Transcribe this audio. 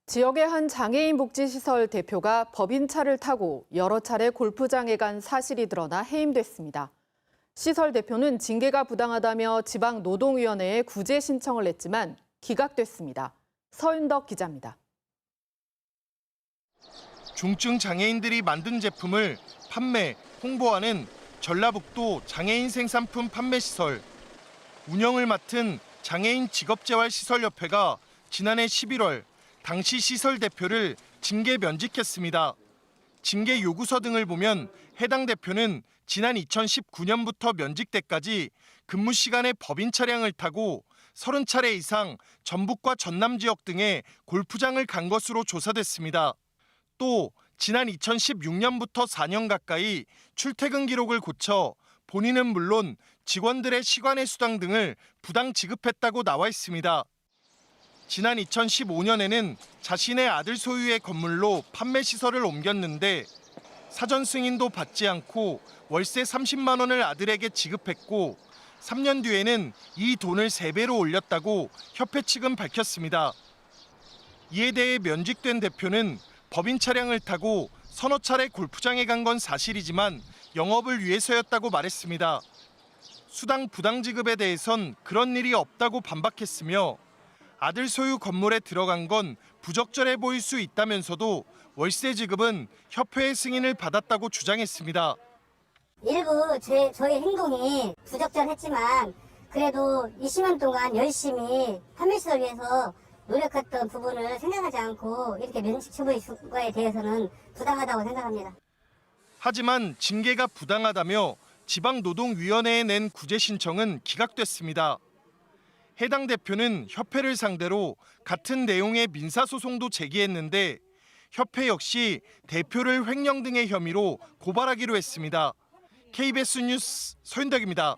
지역의 한 장애인 복지시설 대표가 법인차를 타고 여러 차례 골프장에 간 사실이 드러나 해임됐습니다. 시설 대표는 징계가 부당하다며 지방노동위원회에 구제 신청을 냈지만 기각됐습니다. 서윤덕 기자입니다. 중증 장애인들이 만든 제품을 판매, 홍보하는 전라북도 장애인 생산품 판매시설. 운영을 맡은 장애인 직업재활시설협회가 지난해 11월 당시 시설 대표를 징계 면직했습니다. 징계 요구서 등을 보면 해당 대표는 지난 2019년부터 면직 때까지 근무 시간에 법인 차량을 타고 30차례 이상 전북과 전남 지역 등의 골프장을 간 것으로 조사됐습니다. 또 지난 2016년부터 4년 가까이 출퇴근 기록을 고쳐 본인은 물론 직원들의 시간의 수당 등을 부당 지급했다고 나와 있습니다. 지난 2015년에는 자신의 아들 소유의 건물로 판매 시설을 옮겼는데 사전 승인도 받지 않고 월세 30만 원을 아들에게 지급했고 3년 뒤에는 이 돈을 3배로 올렸다고 협회 측은 밝혔습니다. 이에 대해 면직된 대표는 법인 차량을 타고 서너 차례 골프장에 간 건 사실이지만 영업을 위해서였다고 말했습니다. 수당 부당 지급에 대해선 그런 일이 없다고 반박했으며 아들 소유 건물에 들어간 건 부적절해 보일 수 있다면서도 월세 지급은 협회의 승인을 받았다고 주장했습니다. 일부 저희 행동이 부적절했지만 그래도 20년 동안 열심히 판매시설 위해서 노력했던 부분을 생각하지 않고 이렇게 면직 처분한 거에 대해서는 부당하다고 생각합니다. 하지만 징계가 부당하다며 지방노동위원회에 낸 구제 신청은 기각됐습니다. 해당 대표는 협회를 상대로 같은 내용의 민사소송도 제기했는데 협회 역시 대표를 횡령 등의 혐의로 고발하기로 했습니다. KBS 뉴스 서윤덕입니다.